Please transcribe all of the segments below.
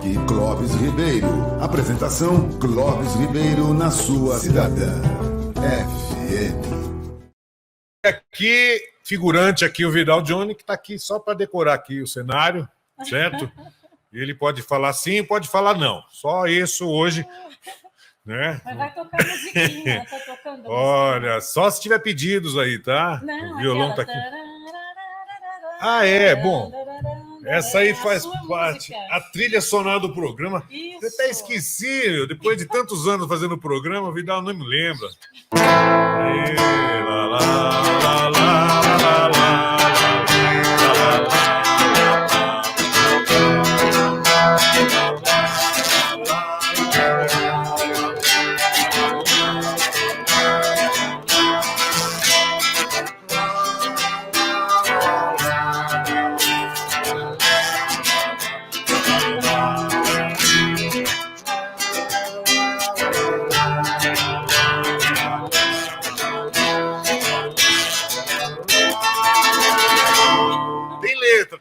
Toque Clóvis Ribeiro. Apresentação Clóvis Ribeiro na sua Cidadã FM. Aqui, figurante aqui, o Vidal Johnny, que está aqui só para decorar aqui o cenário, certo? Ele pode falar sim, pode falar não. Só isso hoje, né? Mas vai tocar musiquinha, tá tocando musiquinha. Olha, só se tiver pedidos aí, tá? Não, o violão aquela... tá aqui. Ah, é? Bom, essa aí faz parte, a trilha sonora do programa. Isso. Você até esqueci, meu, depois de tantos anos fazendo o programa, o Vidal não me lembra. Aí, lá, lá, lá, lá, lá, lá, lá.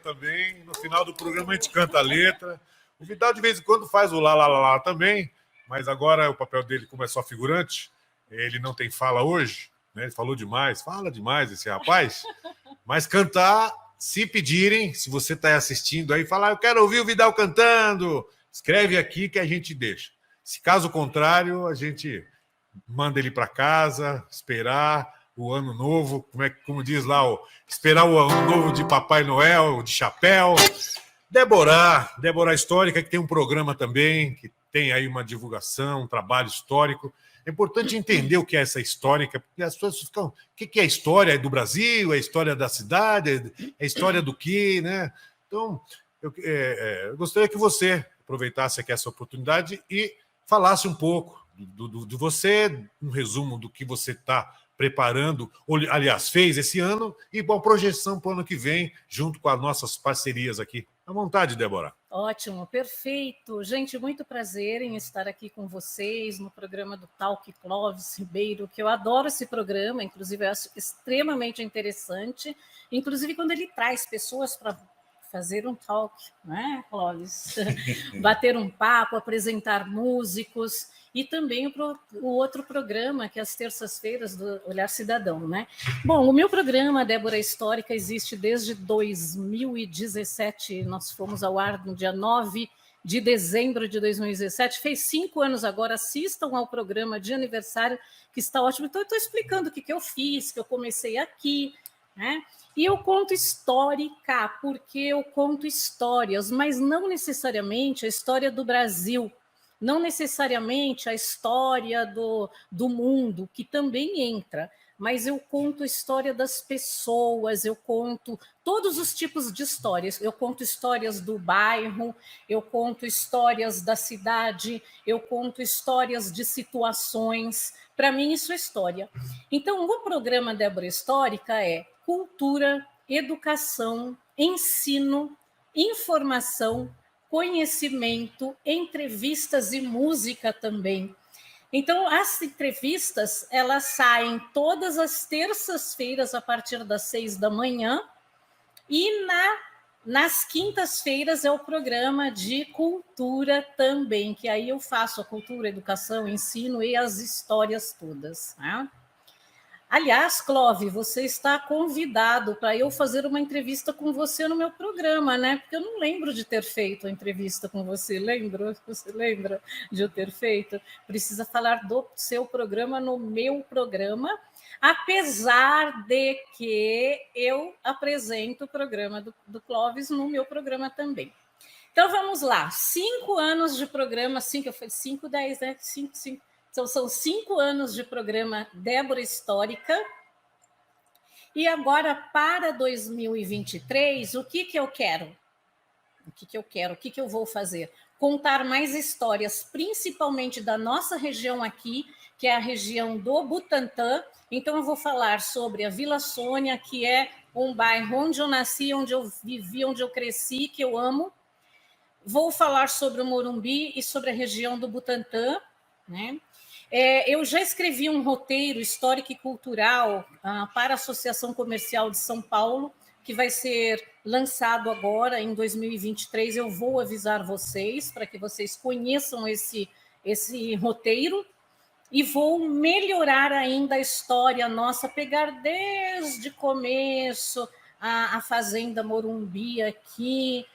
Também, no final do programa a gente canta a letra. O Vidal de vez em quando faz o lá, lá, lá, lá também, mas agora o papel dele, como é só figurante, ele não tem fala hoje, né? Ele falou demais, fala demais esse rapaz, mas cantar, se pedirem, se você está assistindo aí, falar, eu quero ouvir o Vidal cantando, escreve aqui que a gente deixa. Se caso contrário, a gente manda ele para casa, esperar o ano novo, como diz lá, esperar o ano novo de Papai Noel, de chapéu. Débora Histórica, que tem um programa também, que tem aí uma divulgação, um trabalho histórico. É importante entender o que é essa histórica, porque as pessoas ficam, o que é a história? É do Brasil? É a história da cidade? É a história do quê? Né? Então, eu gostaria que você aproveitasse aqui essa oportunidade e falasse um pouco de você, um resumo do que você está preparando, aliás, fez esse ano, e uma projeção para o ano que vem, junto com as nossas parcerias aqui. À vontade, Débora. Ótimo, perfeito. Gente, muito prazer em estar aqui com vocês no programa do Talk Clóvis Ribeiro, que eu adoro esse programa, inclusive eu acho extremamente interessante, inclusive quando ele traz pessoas para fazer um talk, né, Clóvis? Bater um papo, apresentar músicos, e também o outro programa, que é às terças-feiras, do Olhar Cidadão, né? Bom, o meu programa, Débora Histórica, existe desde 2017, nós fomos ao ar no dia 9 de dezembro de 2017, fez 5 anos agora, assistam ao programa de aniversário, que está ótimo. Então, eu estou explicando o que eu fiz, que eu comecei aqui, né? E eu conto histórica, porque eu conto histórias, mas não necessariamente a história do Brasil, não necessariamente a história do mundo, que também entra, mas eu conto a história das pessoas, eu conto todos os tipos de histórias. Eu conto histórias do bairro, eu conto histórias da cidade, eu conto histórias de situações. Para mim, isso é história. Então, o programa Débora Histórica é cultura, educação, ensino, informação, conhecimento, entrevistas e música também. Então, as entrevistas, elas saem todas as terças-feiras a partir das 6 da manhã e nas quintas-feiras é o programa de cultura também, que aí eu faço a cultura, educação, ensino e as histórias todas, né? Aliás, Clóvis, você está convidado para eu fazer uma entrevista com você no meu programa, né? Porque eu não lembro de ter feito a entrevista com você. Lembra? Você lembra de eu ter feito? Precisa falar do seu programa no meu programa, apesar de que eu apresento o programa do Clóvis no meu programa também. Então, vamos lá. 5 anos de programa, 5, 10, né? 5. Então, são 5 anos de programa Débora Histórica. E agora, para 2023, o que eu quero? O que eu vou fazer? Contar mais histórias, principalmente da nossa região aqui, que é a região do Butantã. Então, eu vou falar sobre a Vila Sônia, que é um bairro onde eu nasci, onde eu vivi, onde eu cresci, que eu amo. Vou falar sobre o Morumbi e sobre a região do Butantã, né? Eu já escrevi um roteiro histórico e cultural para a Associação Comercial de São Paulo, que vai ser lançado agora em 2023. Eu vou avisar vocês para que vocês conheçam esse roteiro e vou melhorar ainda a história nossa, pegar desde o começo a Fazenda Morumbi aqui,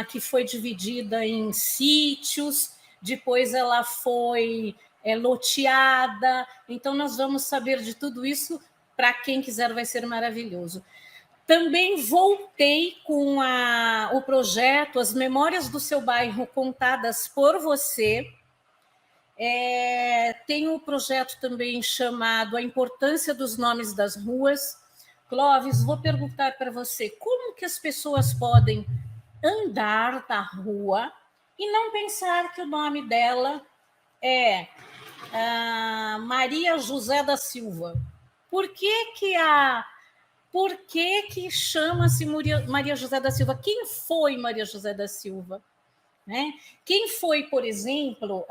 que foi dividida em sítios, depois ela foi loteada. Então, nós vamos saber de tudo isso. Para quem quiser, vai ser maravilhoso. Também voltei com o projeto As Memórias do Seu Bairro Contadas por Você. Tem um projeto também chamado A Importância dos Nomes das Ruas. Clóvis, vou perguntar para você, como que as pessoas podem andar na rua e não pensar que o nome dela é Maria José da Silva? Por que chama-se Maria José da Silva? Quem foi Maria José da Silva? Né? Quem foi, por exemplo,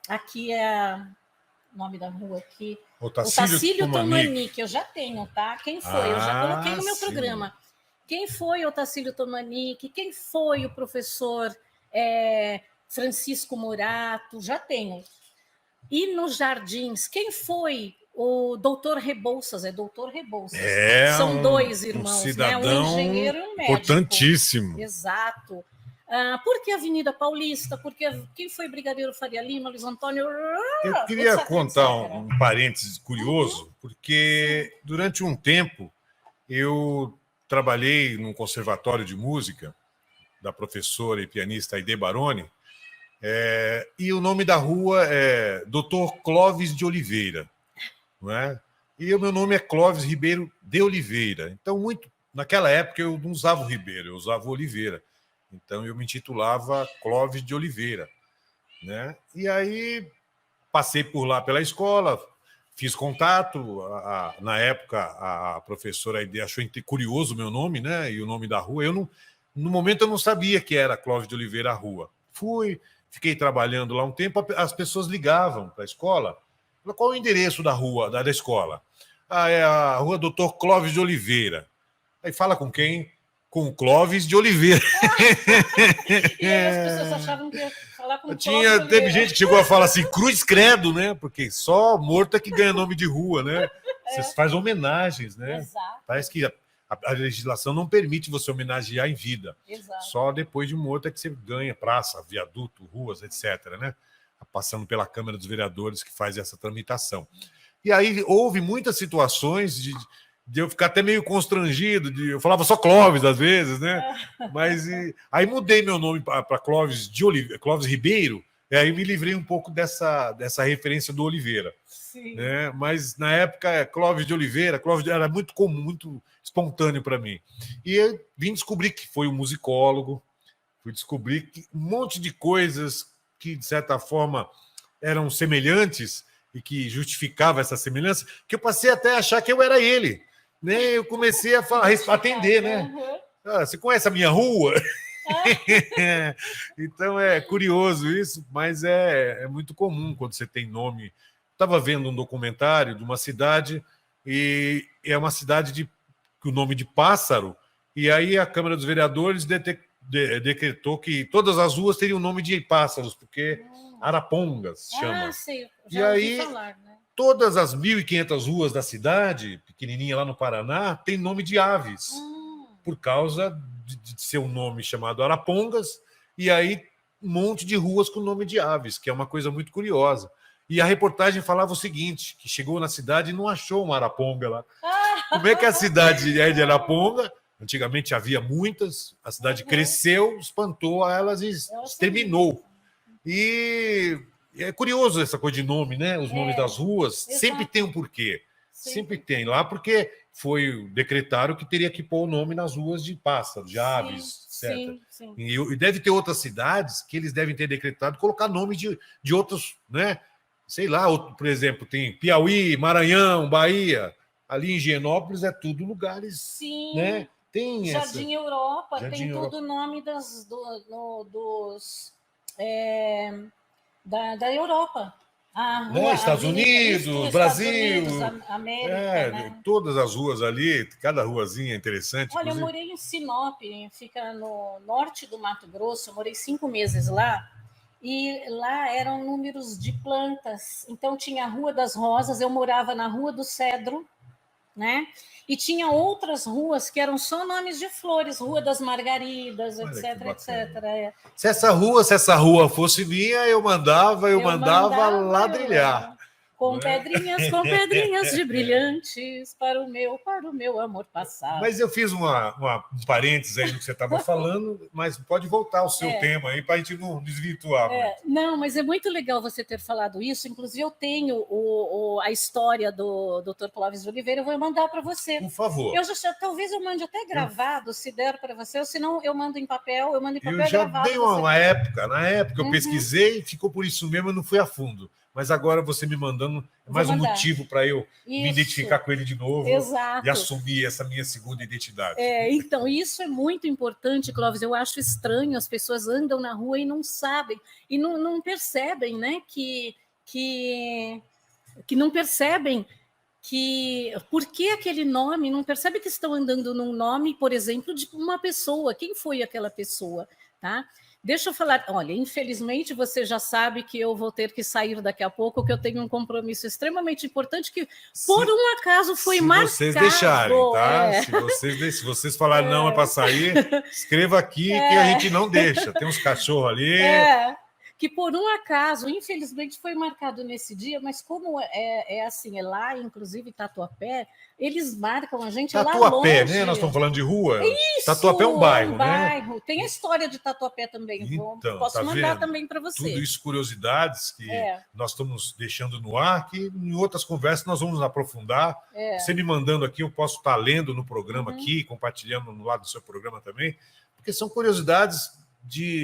aqui é o nome da rua aqui, Otacílio Tomani, que eu já tenho, tá? Quem foi? Eu já coloquei no meu programa. Quem foi Otacílio Tomani? Quem foi o professor Francisco Morato? Já tenho. E nos Jardins, quem foi o doutor Rebouças? Doutor Rebouças. São dois irmãos, um cidadão, né? Um engenheiro e um médico. Importantíssimo. Exato. Por que Avenida Paulista? Porque quem foi Brigadeiro Faria Lima, Luiz Antônio? Eu queria contar um parênteses curioso, porque durante um tempo eu trabalhei num conservatório de música da professora e pianista Aide Baroni, e o nome da rua é Dr. Clóvis de Oliveira, não é? E o meu nome é Clóvis Ribeiro de Oliveira. Então, naquela época eu não usava o Ribeiro, eu usava o Oliveira. Então, eu me intitulava Clóvis de Oliveira, né? E aí, passei por lá pela escola, fiz contato. Na época, a professora Aide achou curioso o meu nome, né? E o nome da rua. No momento, eu não sabia que era Clóvis de Oliveira a rua. Fiquei trabalhando lá um tempo, as pessoas ligavam para a escola. Qual é o endereço da rua, da escola? É a rua Doutor Clóvis de Oliveira. Aí fala com quem? Com o Clóvis de Oliveira. E aí as pessoas achavam que ia falar com o Clóvis de Oliveira. Teve gente que chegou a falar assim, cruz credo, né? Porque só morto é que ganha nome de rua, né? Você faz homenagens, né? Exato. Parece que a legislação não permite você homenagear em vida. Exato. Só depois de morto é que você ganha praça, viaduto, ruas, etc., né? Passando pela Câmara dos Vereadores que faz essa tramitação. E aí houve muitas situações de eu ficar até meio constrangido, eu falava só Clóvis às vezes, né? Mas aí mudei meu nome para Clóvis Ribeiro, e aí me livrei um pouco dessa referência do Oliveira. Sim. Né? Mas na época, Clóvis de Oliveira, Clóvis era muito comum, muito espontâneo para mim. E eu vim descobrir que foi um musicólogo, fui descobrir que um monte de coisas que, de certa forma, eram semelhantes e que justificava essa semelhança, que eu passei até a achar que eu era ele. Né? Eu comecei a atender, né? Você conhece a minha rua? Então é curioso isso, mas é muito comum quando você tem nome. Estava vendo um documentário de uma cidade, e é uma cidade com o nome de Pássaro, e aí a Câmara dos Vereadores decretou que todas as ruas teriam nome de pássaros, porque Arapongas chama. Sei, já ouvi falar, né? Todas as 1.500 ruas da cidade, pequenininha lá no Paraná, tem nome de aves, por causa de ser um nome chamado Arapongas, e aí um monte de ruas com nome de aves, que é uma coisa muito curiosa. E a reportagem falava o seguinte, que chegou na cidade e não achou uma araponga lá. Como é que a cidade é de Araponga? Antigamente havia muitas, a cidade cresceu, espantou a elas e exterminou. E é curioso essa coisa de nome, né? Os nomes das ruas, sempre tem um porquê. Sempre tem lá, porque decretaram que teria que pôr o nome nas ruas de pássaros, de aves, etc. Sim. E deve ter outras cidades que eles devem ter decretado colocar nome de outros, né? Sei lá, por exemplo, tem Piauí, Maranhão, Bahia. Ali em Higienópolis é tudo lugares. Sim. Né? Tem Jardim Europa, tem Europa. todo o nome da Europa. Rua, Estados Unidos, Unidos, Brasil, Estados Unidos, América, né? todas as ruas ali, cada ruazinha é interessante. Olha, eu inclusive. morei em Sinop, fica no norte do Mato Grosso, eu morei 5 meses lá, e lá eram números de plantas. Então tinha a Rua das Rosas, eu morava na Rua do Cedro, né? E tinha outras ruas que eram só nomes de flores, Rua das Margaridas, Olha etc, que bacana. etc. Se essa rua fosse minha, eu mandava ladrilhar. Com pedrinhas de brilhantes para o meu amor passado. Mas eu fiz um parênteses aí no que você estava falando, mas pode voltar ao seu tema aí para a gente não desvirtuar. Não, mas é muito legal você ter falado isso. Inclusive, eu tenho a história do Dr. Clóvis de Oliveira, eu vou mandar para você. Por favor. Talvez eu mande até gravado, se der para você, ou se não, eu mando em papel, eu já dei na época eu pesquisei, ficou por isso mesmo, eu não fui a fundo. Mas agora você me mandando é mais um motivo para eu me identificar com ele de novo. Exato. E assumir essa minha segunda identidade. Então, isso é muito importante, Clóvis. Eu acho estranho, as pessoas andam na rua e não sabem, e não percebem, né, que não percebem por que aquele nome, não percebe que estão andando num nome, por exemplo, de uma pessoa. Quem foi aquela pessoa, tá? Deixa eu falar, olha, infelizmente você já sabe que eu vou ter que sair daqui a pouco, que eu tenho um compromisso extremamente importante que, por um acaso, foi marcado. Se vocês deixarem, tá? Se vocês falarem não é para sair, escreva aqui que a gente não deixa. Tem uns cachorros ali. Que por um acaso, infelizmente, foi marcado nesse dia, mas como assim, lá, inclusive Tatuapé, eles marcam a gente lá longe. Tatuapé, né? Nós estamos falando de rua. Isso, Tatuapé é um bairro, né? Tem a história de Tatuapé também. Então, posso mandar também para você. Tudo isso, curiosidades que nós estamos deixando no ar, que em outras conversas nós vamos aprofundar. Você me mandando aqui, eu posso estar lendo no programa aqui, compartilhando no lado do seu programa também, porque são curiosidades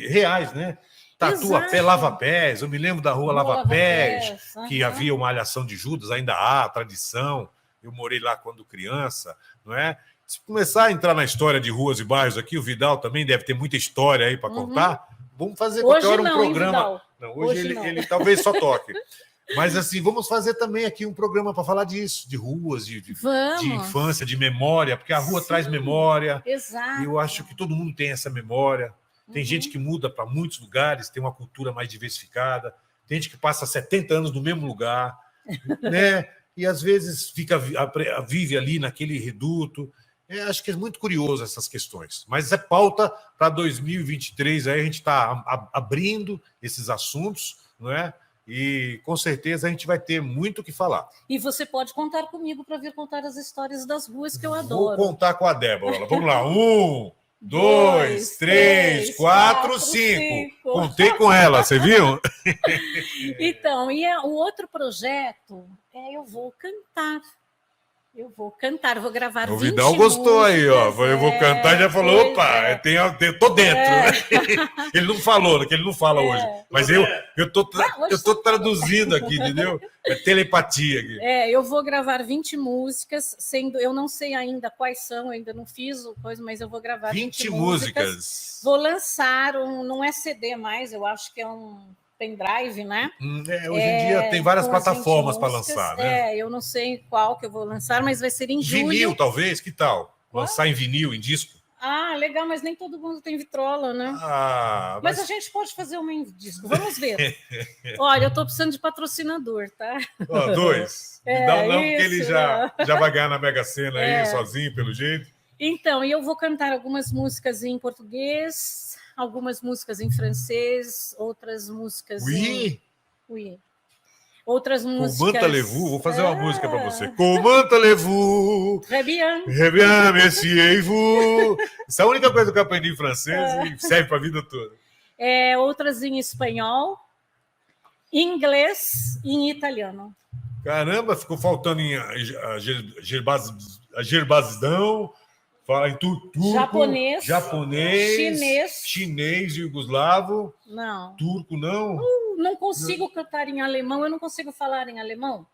reais, né? Tatuapé, Lava-Pés, eu me lembro da rua Lava-Pés, que havia uma alhação de Judas, ainda há tradição, eu morei lá quando criança, não é? Se começar a entrar na história de ruas e bairros aqui, o Vidal também deve ter muita história aí para contar, vamos fazer qualquer hora um programa. Não, hoje ele talvez só toque. Mas assim, vamos fazer também aqui um programa para falar disso, de ruas, de infância, de memória, porque a rua traz memória. Exato. E eu acho que todo mundo tem essa memória. Tem gente que muda para muitos lugares, tem uma cultura mais diversificada, tem gente que passa 70 anos no mesmo lugar, né? E às vezes vive ali naquele reduto. Acho que é muito curioso essas questões. Mas é pauta para 2023, aí a gente está abrindo esses assuntos, não é? E com certeza a gente vai ter muito o que falar. E você pode contar comigo para vir contar as histórias das ruas que eu adoro. Vou contar com a Débora. Vamos lá, 1, 2, 3, 4, 5. Contei com ela, você viu? Então, e o outro projeto eu vou cantar. Eu vou cantar, vou gravar 20 músicas. O Vidal gostou aí, ó. Eu vou cantar e já falou, opa, tô dentro. Né? Ele não falou, que ele não fala hoje. Mas eu tô traduzindo aqui, entendeu? É telepatia aqui. Eu vou gravar 20 músicas, eu não sei ainda quais são, eu ainda não fiz coisa, mas eu vou gravar 20 músicas. Vou lançar não é CD mais, eu acho que é um pendrive, né? Hoje em dia tem várias plataformas para lançar, né? Eu não sei qual que eu vou lançar, mas vai ser em julho. Vinil, talvez? Que tal? Lançar em vinil, em disco? Legal, mas nem todo mundo tem vitrola, né? Mas a gente pode fazer uma em disco. Vamos ver. Olha, eu tô precisando de patrocinador, tá? 2. Não, porque ele já vai ganhar na Mega Sena aí, sozinho, pelo jeito. Então, eu vou cantar algumas músicas em português, algumas músicas em francês, outras músicas Oui. Outras músicas... Comment allez-vous? Vou fazer uma música para você. Comment allez-vous? Très bien. Très bien, merci, et vous? Essa é a única coisa que eu aprendi em francês e serve para a vida toda. Outras em espanhol, inglês e em italiano. Caramba, ficou faltando em Azerbaijão, fala em turco, japonês, chinês, iugoslavo. Não. Turco, não. Não consigo cantar em alemão, eu não consigo falar em alemão.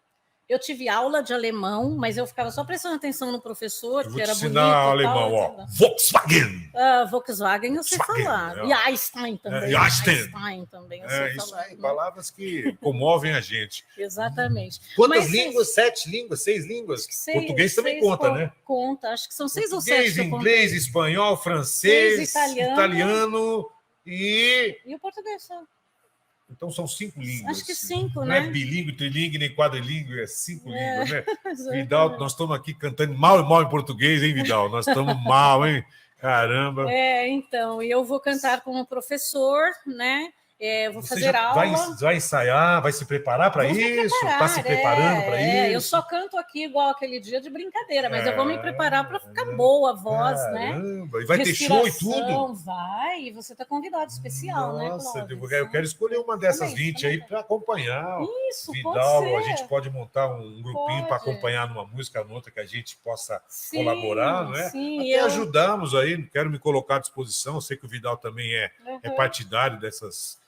Eu tive aula de alemão, mas eu ficava só prestando atenção no professor, Eu que vou te era bonito. ensinar alemão, ó. Volkswagen. Volkswagen eu sei falar. É. E Einstein também. E Einstein. Einstein também eu sei Isso falar. aí, palavras que comovem a gente. Exatamente. Quantas Mas, línguas? 7 línguas? 6 línguas? Português também conta, né? Conta, acho que são 6 ou 7. Português, inglês, espanhol, francês, 6, italiano e... E o português só. Então são 5 línguas. Acho que 5, não né? Não é bilíngue, trilingue, nem quadrilíngue, é 5 línguas, né? Exatamente. Vidal, nós estamos aqui cantando mal em português, hein, Vidal? Nós estamos mal, hein? Caramba. Então, e eu vou cantar como professor, né? Vou Você fazer aula. Vai ensaiar, vai se preparar para isso? Está se preparando para isso? Eu só canto aqui igual aquele dia de brincadeira, mas eu vou me preparar para ficar boa a voz, né? E vai ter show e tudo? Vai, e você está convidado especial, né, Clóvis? Nossa, eu quero escolher uma dessas 20 aí para acompanhar. Isso, Vidal, pode ser. A gente pode montar um grupinho para acompanhar numa música, noutra, que a gente possa colaborar, não é? Sim, até ajudarmos aí, quero me colocar à disposição, eu sei que o Vidal também é partidário dessas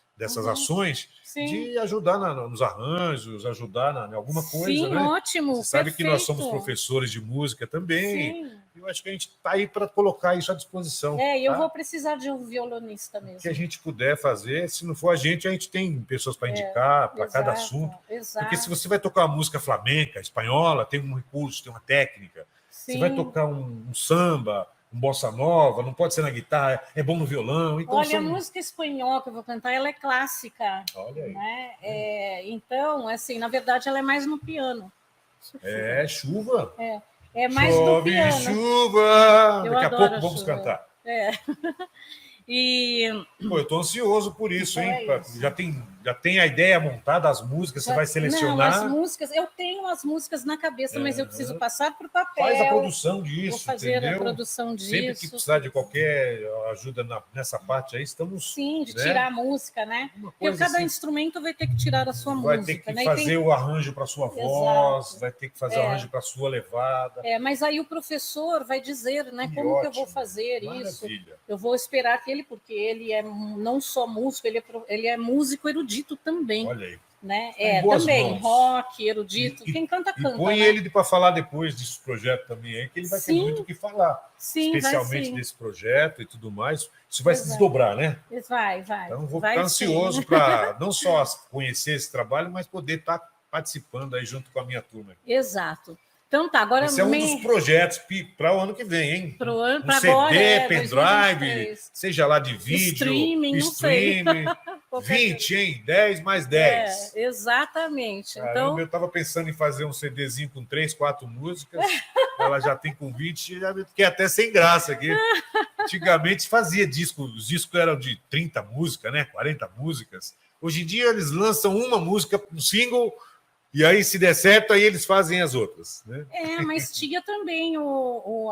ações, de ajudar nos arranjos, ajudar em alguma coisa. Sim, né? ótimo. Você sabe que nós somos professores de música também. Sim. Eu acho que a gente está aí para colocar isso à disposição. E eu vou precisar de um violonista mesmo. O que a gente puder fazer, se não for a gente tem pessoas para indicar para cada assunto. Exato. Porque se você vai tocar uma música flamenca, espanhola, tem um recurso, tem uma técnica. Sim. Você vai tocar um samba, um bossa nova, não pode ser na guitarra, é bom no violão. Então, olha, a música espanhola que eu vou cantar, ela é clássica. Olha aí. Né? Então, assim, na verdade, ela é mais no piano. Chuva. É mais no piano. Chuva! Eu Daqui a pouco vamos chuva. cantar. Pô, eu estou ansioso por isso, hein? Já tem a ideia montada, as músicas, você vai selecionar. Não, as músicas, eu tenho as músicas na cabeça, mas eu preciso passar para o papel. Faz a produção disso, vou fazer entendeu? A produção disso. Sempre que precisar de qualquer ajuda nessa parte aí, estamos... Sim, de tirar a música, né? Porque cada instrumento vai ter que tirar a sua música. Vai ter que fazer o arranjo para a sua voz, vai ter que fazer o arranjo para a sua levada. Mas aí o professor vai dizer, né, como que eu vou fazer isso. Eu vou esperar que porque ele é não só músico, ele é músico erudito também. Olha aí. Né? Também, mãos. Rock, erudito, quem canta, canta. Põe ele para falar depois desse projeto também aí, que ele vai ter muito o que falar. Sim, especialmente desse projeto e tudo mais. Isso vai se desdobrar, né? Vai. Então, vou ficar ansioso para não só conhecer esse trabalho, mas poder estar participando aí junto com a minha turma. Exato. Então tá, agora... Esse é um dos projetos para o ano que vem, hein? Para o ano, CD, agora, pendrive, seja lá de vídeo, streaming, não sei. 20, hein? 10 mais 10. Exatamente. Caramba, então... eu estava pensando em fazer um CDzinho com 3, 4 músicas. Ela já tem com 20, já fiquei até sem graça aqui. Antigamente fazia disco, os discos eram de 30 músicas, né? 40 músicas. Hoje em dia eles lançam uma música, um single... E aí, se der certo, aí eles fazem as outras. Né? Mas tinha também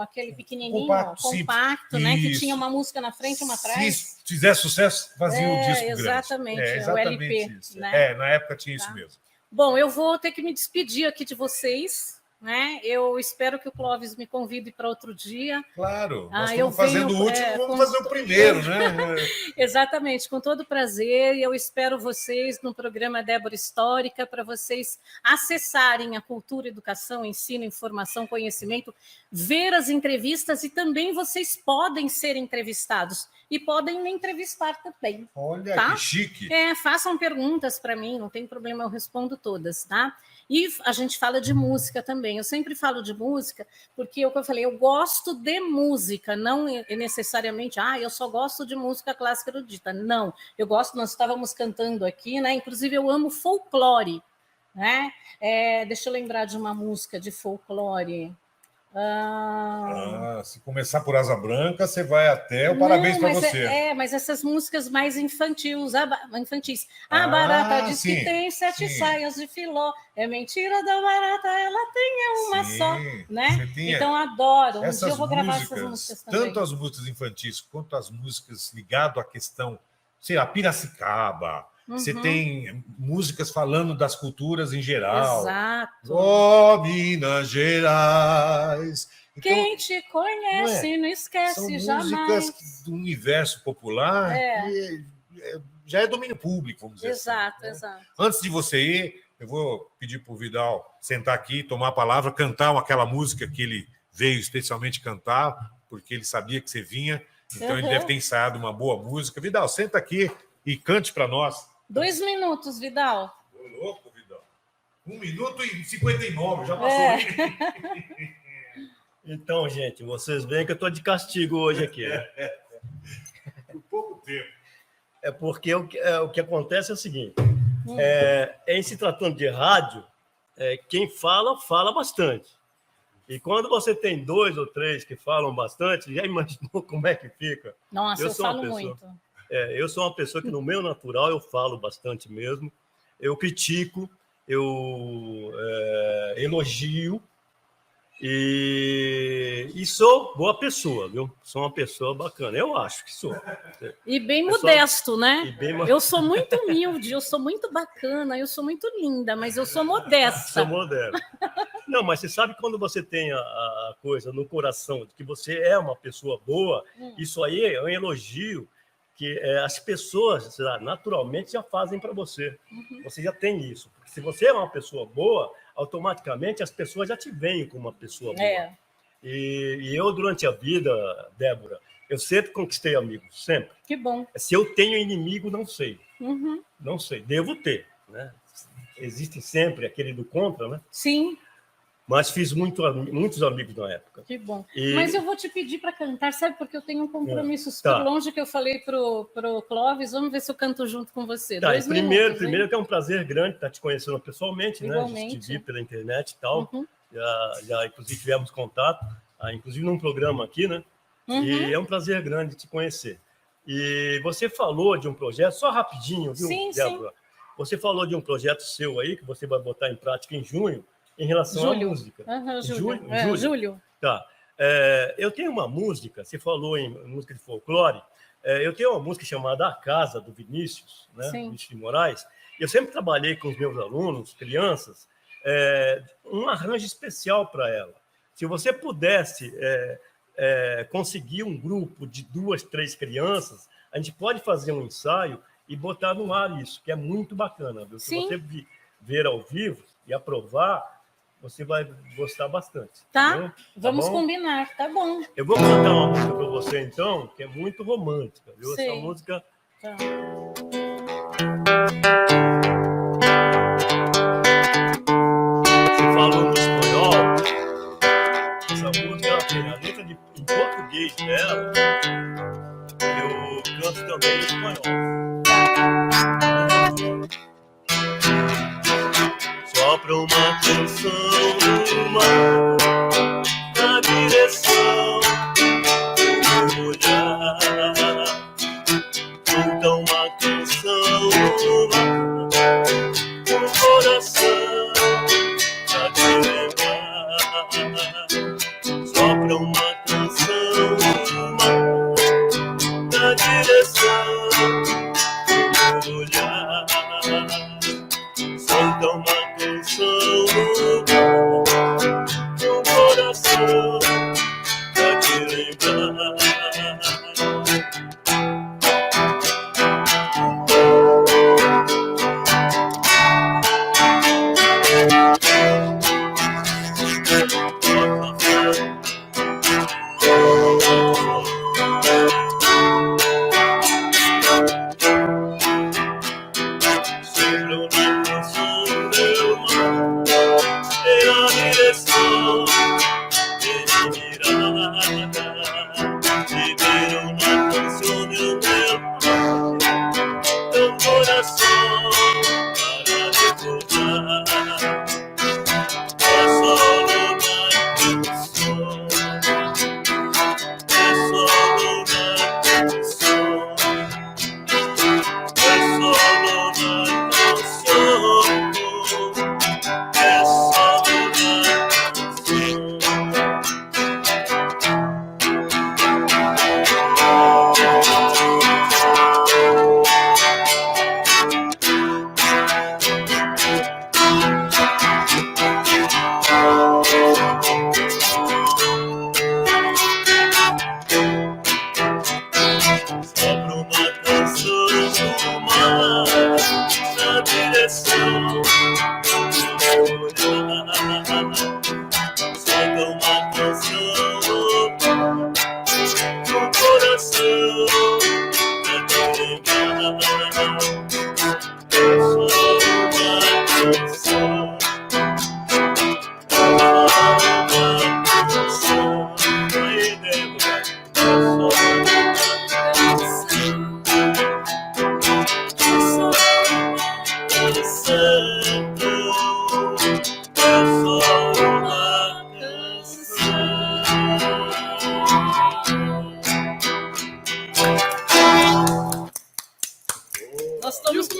aquele pequenininho, compacto, né? Que tinha uma música na frente e uma atrás. Se fizer sucesso, fazia o disco exatamente, grande. Exatamente, o LP. isso. Né? Na época tinha isso mesmo. Bom, eu vou ter que me despedir aqui de vocês. Né? Eu espero que o Clóvis me convide para outro dia. Claro, nós estamos fazendo o último, vamos fazer o primeiro, né? Exatamente, com todo prazer. E eu espero vocês no programa Débora Histórica para vocês acessarem a cultura, educação, ensino, informação, conhecimento, ver as entrevistas e também vocês podem ser entrevistados e podem me entrevistar também. Olha, que chique. Façam perguntas para mim, não tem problema, eu respondo todas, tá? E a gente fala de música também. Eu sempre falo de música porque, eu falei, eu gosto de música, não necessariamente, eu só gosto de música clássica erudita. Não, eu gosto, nós estávamos cantando aqui, né? Inclusive, eu amo folclore, né? Deixa eu lembrar de uma música de folclore. Se começar por Asa Branca, você vai até o Parabéns para Você. Mas essas músicas mais infantis. A barata diz que tem 7 saias de filó. É mentira da barata, ela tem uma só. Né? Então, adoro. Um dia eu vou gravar essas músicas também. Tanto as músicas infantis quanto as músicas ligadas à questão, sei lá, Piracicaba. Você tem músicas falando das culturas em geral. Exato. Minas Gerais. Então, quem te conhece não esquece jamais. São músicas do universo popular que já é domínio público, vamos dizer assim. Exato. Antes de você ir, eu vou pedir para o Vidal sentar aqui, tomar a palavra, cantar aquela música que ele veio especialmente cantar, porque ele sabia que você vinha, então ele deve ter ensaiado uma boa música. Vidal, senta aqui e cante para nós. 2 minutos, Vidal. Ô, louco, Vidal. 1 minuto e 59, já passou. Então, gente, vocês veem que eu estou de castigo hoje aqui. Né? Por pouco tempo. É porque o que acontece é o seguinte, em se tratando de rádio, quem fala bastante. E quando você tem 2 ou 3 que falam bastante, já imaginou como é que fica? Nossa, eu falo muito. Eu sou uma pessoa que, no meu natural, eu falo bastante mesmo. Eu critico, eu elogio e sou boa pessoa, viu? Sou uma pessoa bacana, eu acho que sou. E bem modesto, né? Bem... Eu sou muito humilde, eu sou muito bacana, eu sou muito linda, mas eu sou modesta. Sou modesta. Não, mas você sabe quando você tem a coisa no coração de que você é uma pessoa boa, isso aí é um elogio que as pessoas naturalmente já fazem para você. Você já tem isso. Porque se você é uma pessoa boa, automaticamente as pessoas já te veem como uma pessoa boa. E eu, durante a vida, Débora, eu sempre conquistei amigos, sempre. Que bom. Se eu tenho inimigo, não sei. Não sei, devo ter. Né? Existe sempre aquele do contra, né? Sim. Mas fiz muitos amigos na época. Que bom. Mas eu vou te pedir para cantar, sabe? Porque eu tenho um compromisso super longe que eu falei pro Clóvis. Vamos ver se eu canto junto com você. Tá, primeiro que é um prazer grande estar te conhecendo pessoalmente, igualmente, né? A gente te vi pela internet e tal. Já inclusive, tivemos contato, inclusive num programa aqui, né? E é um prazer grande te conhecer. E você falou de um projeto, só rapidinho, viu, Débora? Sim. Você falou de um projeto seu aí, que você vai botar em prática em junho, em relação à música. Júlio. Tá. Eu tenho uma música, você falou em música de folclore, eu tenho uma música chamada A Casa, do Vinícius, né? Vinícius de Moraes. Eu sempre trabalhei com os meus alunos, crianças, um arranjo especial para ela. Se você pudesse conseguir um grupo de 2, 3 crianças, a gente pode fazer um ensaio e botar no ar isso, que é muito bacana. Viu? Se você ver ao vivo e aprovar, você vai gostar bastante. Tá? Vamos combinar, tá bom. Eu vou cantar uma música para você, então, que é muito romântica, viu? Sei. Essa música... Tá. Você falou no espanhol, essa música, a letra em português dela, eu canto também em espanhol. Sopra uma canção no mar, na direção do olhar. Canta uma canção no mar, no coração, pra te lembrar. Sopra uma canção no mar, na direção do olhar. Solta uma canção no coração pra te lembrar.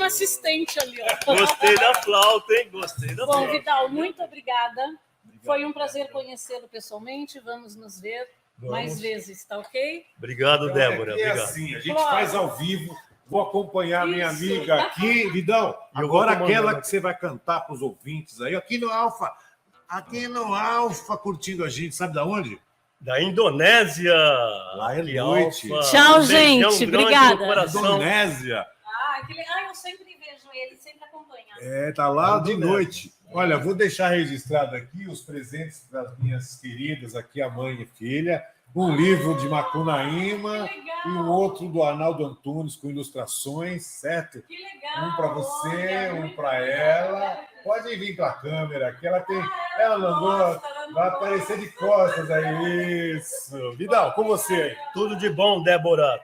uma assistente ali, ó. Gostei da flauta, hein? Gostei da flauta. Bom, Vidal, muito obrigada. Foi um prazer conhecê-lo pessoalmente. Vamos nos ver mais vezes, tá ok? Obrigado, Débora. É Obrigado. assim, a gente faz ao vivo. Vou acompanhar minha amiga aqui. Vidal, Eu agora vou aquela comandando. que você vai cantar para os ouvintes aí, aqui no Alfa. Aqui no Alfa, curtindo a gente, sabe da onde? Da Indonésia. Lá é Que noite. Alfa. Tchau, Um beijão gente. grande no Obrigada. coração. Indonésia. Ah, que legal. Eu sempre vejo ele, sempre acompanha. É, tá lá de noite. Olha, vou deixar registrado aqui os presentes das minhas queridas, aqui a mãe e filha, um livro de Macunaíma e um outro do Arnaldo Antunes com ilustrações, certo? Que legal. Um para você, um para ela. Pode vir para a câmera, que ela mandou, vai aparecer de costas aí. Isso. Vidal, com você aí. Tudo de bom, Débora.